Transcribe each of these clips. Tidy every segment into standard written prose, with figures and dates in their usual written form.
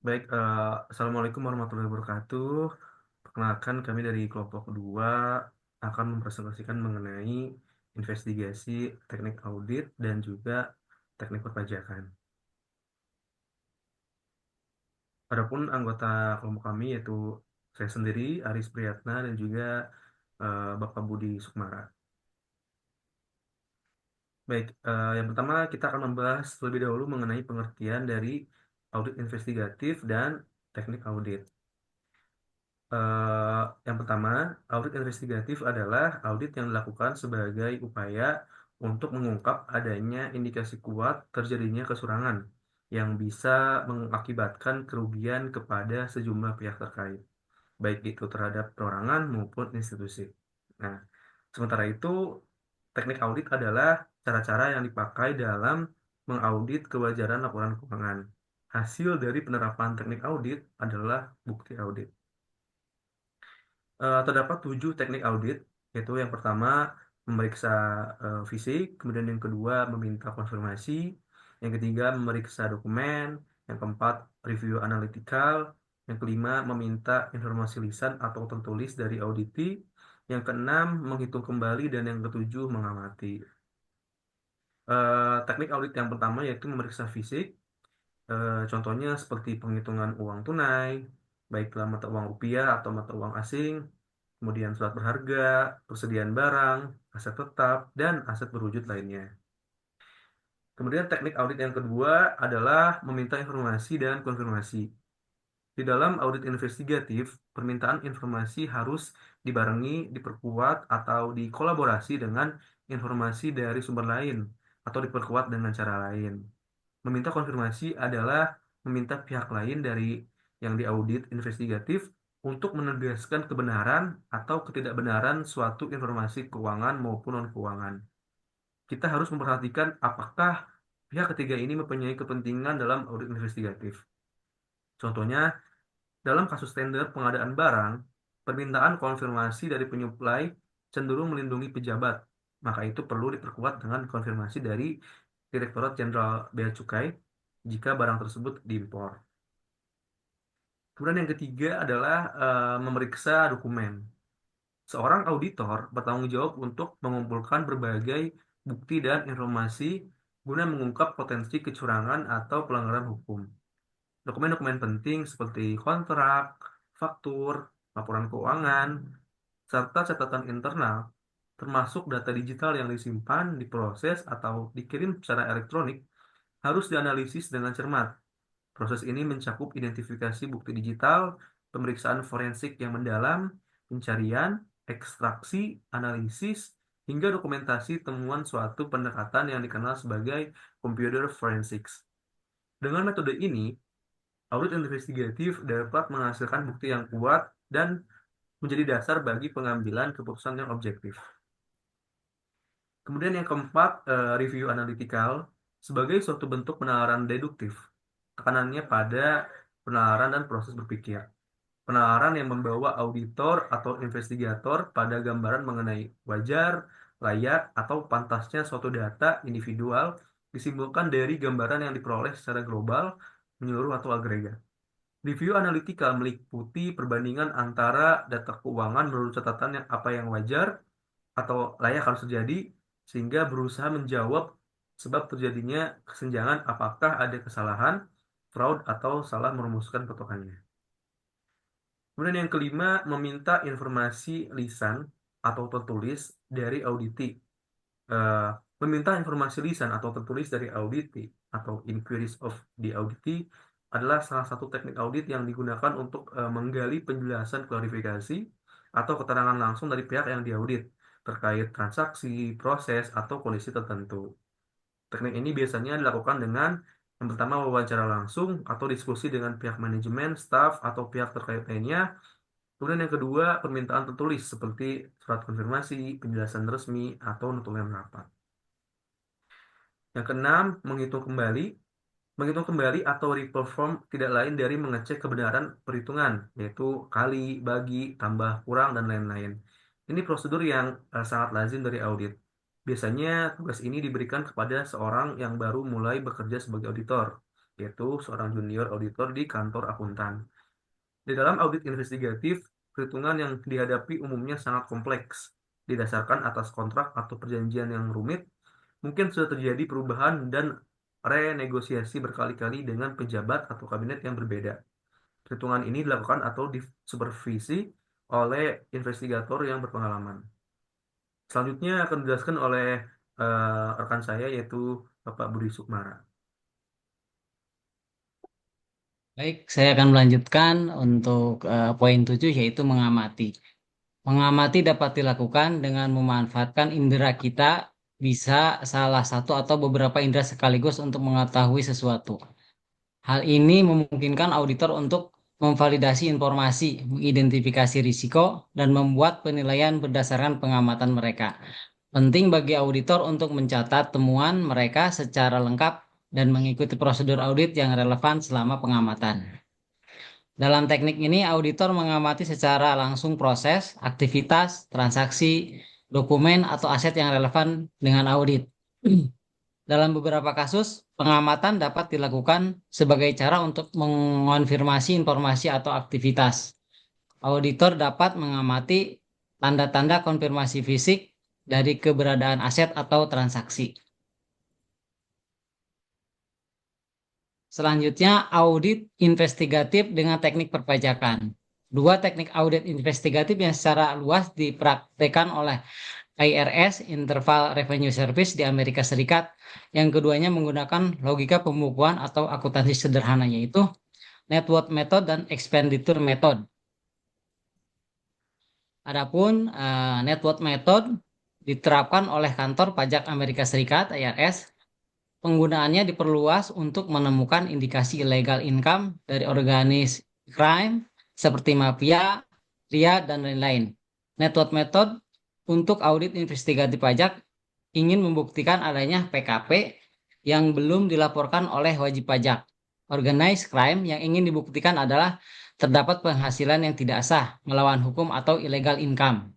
Baik, Assalamualaikum warahmatullahi wabarakatuh. Perkenalkan, kami dari kelompok 2 akan mempresentasikan mengenai investigasi teknik audit dan juga teknik perpajakan. Adapun anggota kelompok kami yaitu saya sendiri, Aris Priyatna, dan juga Bapak Budi Sukmara. Baik, yang pertama kita akan membahas terlebih dahulu mengenai pengertian dari audit investigatif dan teknik audit. Yang pertama, audit investigatif adalah audit yang dilakukan sebagai upaya untuk mengungkap adanya indikasi kuat terjadinya kecurangan yang bisa mengakibatkan kerugian kepada sejumlah pihak terkait, baik itu terhadap perorangan maupun institusi. Nah, sementara itu, teknik audit adalah cara-cara yang dipakai dalam mengaudit kewajaran laporan keuangan. Hasil dari penerapan teknik audit adalah bukti audit. Terdapat 7 teknik audit, yaitu yang pertama memeriksa fisik, kemudian yang kedua meminta konfirmasi, yang ketiga memeriksa dokumen, yang keempat review analytical, yang kelima meminta informasi lisan atau tertulis dari auditi, yang keenam menghitung kembali, dan yang ketujuh mengamati. Teknik audit yang pertama yaitu memeriksa fisik. Contohnya seperti penghitungan uang tunai, baik dalam mata uang rupiah atau mata uang asing, kemudian surat berharga, persediaan barang, aset tetap, dan aset berwujud lainnya. Kemudian teknik audit yang kedua adalah meminta informasi dan konfirmasi. Di dalam audit investigatif, permintaan informasi harus dibarengi, diperkuat, atau dikolaborasi dengan informasi dari sumber lain, atau diperkuat dengan cara lain. Meminta konfirmasi adalah meminta pihak lain dari yang diaudit investigatif untuk menegaskan kebenaran atau ketidakbenaran suatu informasi keuangan maupun non-keuangan. Kita harus memperhatikan apakah pihak ketiga ini mempunyai kepentingan dalam audit investigatif. Contohnya, dalam kasus tender pengadaan barang, permintaan konfirmasi dari penyuplai cenderung melindungi pejabat. Maka itu perlu diperkuat dengan konfirmasi dari Direktorat Jenderal Bea Cukai jika barang tersebut diimpor. Kemudian yang ketiga adalah memeriksa dokumen. Seorang auditor bertanggung jawab untuk mengumpulkan berbagai bukti dan informasi guna mengungkap potensi kecurangan atau pelanggaran hukum. Dokumen-dokumen penting seperti kontrak, faktur, laporan keuangan, serta catatan internal, termasuk data digital yang disimpan, diproses, atau dikirim secara elektronik, harus dianalisis dengan cermat. Proses ini mencakup identifikasi bukti digital, pemeriksaan forensik yang mendalam, pencarian, ekstraksi, analisis, hingga dokumentasi temuan suatu pendekatan yang dikenal sebagai computer forensics. Dengan metode ini, audit investigatif dapat menghasilkan bukti yang kuat dan menjadi dasar bagi pengambilan keputusan yang objektif. Kemudian yang keempat, review analytical sebagai suatu bentuk penalaran deduktif. Tekanannya pada penalaran dan proses berpikir. Penalaran yang membawa auditor atau investigator pada gambaran mengenai wajar, layak, atau pantasnya suatu data individual disimpulkan dari gambaran yang diperoleh secara global, menyeluruh, atau agregat. Review analytical meliputi perbandingan antara data keuangan menurut catatan yang apa yang wajar atau layak harus terjadi, sehingga berusaha menjawab sebab terjadinya kesenjangan, apakah ada kesalahan, fraud, atau salah merumuskan patokannya. Kemudian yang kelima, meminta informasi lisan atau tertulis dari auditi. Eh, Meminta informasi lisan atau tertulis dari auditi atau inquiries of the auditi adalah salah satu teknik audit yang digunakan untuk menggali penjelasan klarifikasi atau keterangan langsung dari pihak yang diaudit terkait transaksi, proses, atau kondisi tertentu. Teknik ini biasanya dilakukan dengan yang pertama wawancara langsung atau diskusi dengan pihak manajemen, staf, atau pihak terkait lainnya. Kemudian yang kedua, permintaan tertulis seperti surat konfirmasi, penjelasan resmi, atau notulen rapat. Yang keenam, menghitung kembali. Menghitung kembali atau reperform tidak lain dari mengecek kebenaran perhitungan, yaitu kali, bagi, tambah, kurang, dan lain-lain. Ini prosedur yang sangat lazim dari audit. Biasanya tugas ini diberikan kepada seorang yang baru mulai bekerja sebagai auditor, yaitu seorang junior auditor di kantor akuntan. Di dalam audit investigatif, perhitungan yang dihadapi umumnya sangat kompleks, didasarkan atas kontrak atau perjanjian yang rumit. Mungkin sudah terjadi perubahan dan renegosiasi berkali-kali dengan pejabat atau kabinet yang berbeda. Perhitungan ini dilakukan atau disupervisi oleh investigator yang berpengalaman. Selanjutnya akan dijelaskan oleh rekan saya yaitu Bapak Budi Sukmara. Baik, saya akan melanjutkan untuk poin 7 yaitu mengamati. Mengamati dapat dilakukan dengan memanfaatkan indera kita, bisa salah satu atau beberapa indera sekaligus untuk mengetahui sesuatu. Hal ini memungkinkan auditor untuk memvalidasi informasi, mengidentifikasi risiko, dan membuat penilaian berdasarkan pengamatan mereka. Penting bagi auditor untuk mencatat temuan mereka secara lengkap dan mengikuti prosedur audit yang relevan selama pengamatan. Dalam teknik ini, auditor mengamati secara langsung proses, aktivitas, transaksi, dokumen, atau aset yang relevan dengan audit. Dalam beberapa kasus, pengamatan dapat dilakukan sebagai cara untuk mengonfirmasi informasi atau aktivitas. Auditor dapat mengamati tanda-tanda konfirmasi fisik dari keberadaan aset atau transaksi. Selanjutnya, audit investigatif dengan teknik perpajakan. Dua teknik audit investigatif yang secara luas dipraktekkan oleh IRS, Interval Revenue Service di Amerika Serikat. Yang keduanya menggunakan logika pembukuan atau akuntansi sederhana, yaitu Net Worth Method dan Expenditure Method. Adapun Net Worth Method diterapkan oleh kantor pajak Amerika Serikat, IRS. Penggunaannya diperluas untuk menemukan indikasi illegal income dari organisasi crime seperti mafia, ria, dan lain-lain. Network method untuk audit investigatif pajak ingin membuktikan adanya PKP yang belum dilaporkan oleh wajib pajak. Organized crime yang ingin dibuktikan adalah terdapat penghasilan yang tidak sah, melawan hukum atau illegal income.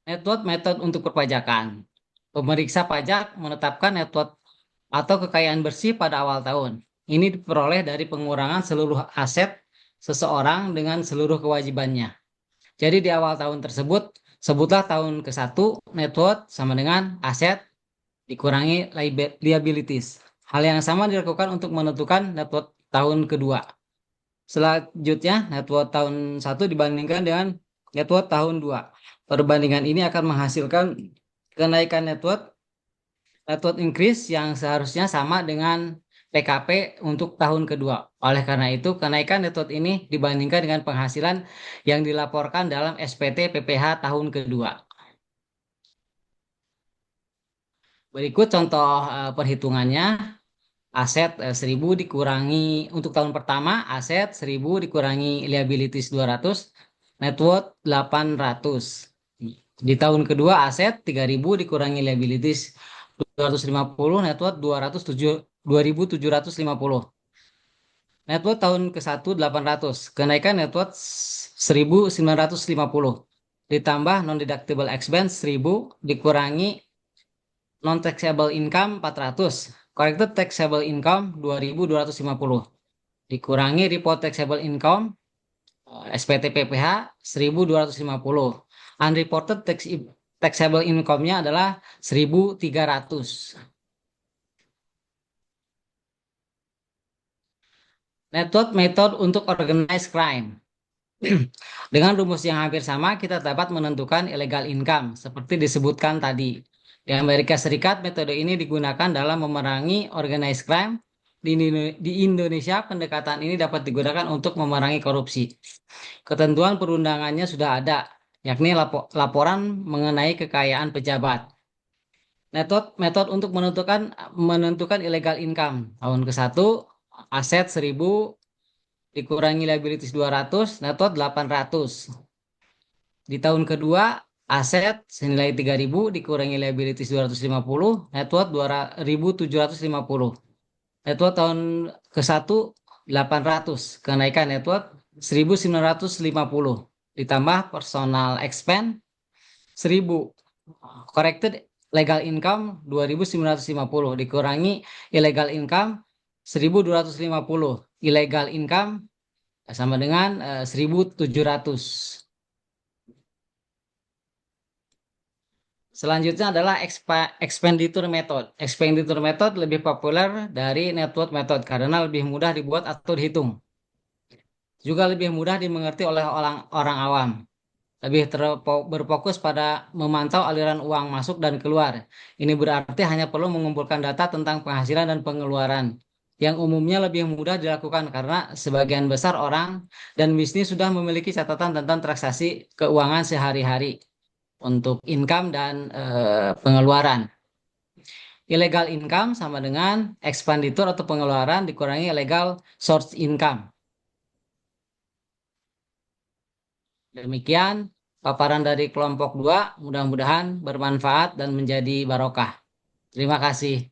Network method untuk perpajakan. Pemeriksa pajak menetapkan network atau kekayaan bersih pada awal tahun. Ini diperoleh dari pengurangan seluruh aset seseorang dengan seluruh kewajibannya. Jadi di awal tahun tersebut, sebutlah tahun ke-1, net worth sama dengan aset dikurangi liabilities. Hal yang sama dilakukan untuk menentukan net worth tahun kedua. Selanjutnya, net worth tahun 1 dibandingkan dengan net worth tahun 2. Perbandingan ini akan menghasilkan kenaikan net worth increase yang seharusnya sama dengan PKP untuk tahun kedua. Oleh karena itu, kenaikan net worth ini dibandingkan dengan penghasilan yang dilaporkan dalam SPT PPH tahun kedua. Berikut contoh perhitungannya. Aset 1000 dikurangi untuk tahun pertama, aset 1000 dikurangi liabilities 200, net worth 800. Di tahun kedua, aset 3000 dikurangi liabilities 250, net worth 2750. Net worth tahun ke-1 800. Kenaikan net worth 1950. Ditambah non-deductible expense 1000 dikurangi non-taxable income 400. Corrected taxable income 2250. Dikurangi report taxable income SPT PPH 1250. Unreported taxable income-nya adalah 1300. Network method untuk organized crime. Dengan rumus yang hampir sama, kita dapat menentukan illegal income, seperti disebutkan tadi. Di Amerika Serikat, metode ini digunakan dalam memerangi organized crime. Di Indonesia, pendekatan ini dapat digunakan untuk memerangi korupsi. Ketentuan perundangannya sudah ada, yakni laporan mengenai kekayaan pejabat. Metode untuk menentukan illegal income. Tahun ke-1, aset 1000 dikurangi liabilities 200, net worth 800. Di tahun kedua, aset senilai 3000 dikurangi liabilities 250, net worth 2750. Net worth tahun ke-1 800, kenaikan net worth 1950. Ditambah personal expense 1000. Corrected legal income 2.950 dikurangi illegal income 1.250. Illegal income sama dengan 1.700. Selanjutnya adalah expenditure method. Expenditure method lebih populer dari network method karena lebih mudah dibuat atau dihitung. Juga lebih mudah dimengerti oleh orang awam. Lebih berfokus pada memantau aliran uang masuk dan keluar. Ini berarti hanya perlu mengumpulkan data tentang penghasilan dan pengeluaran, yang umumnya lebih mudah dilakukan karena sebagian besar orang dan bisnis sudah memiliki catatan tentang transaksi keuangan sehari-hari untuk income dan pengeluaran. Illegal income sama dengan expenditure atau pengeluaran dikurangi illegal source income. Demikian paparan dari kelompok 2, mudah-mudahan bermanfaat dan menjadi barokah. Terima kasih.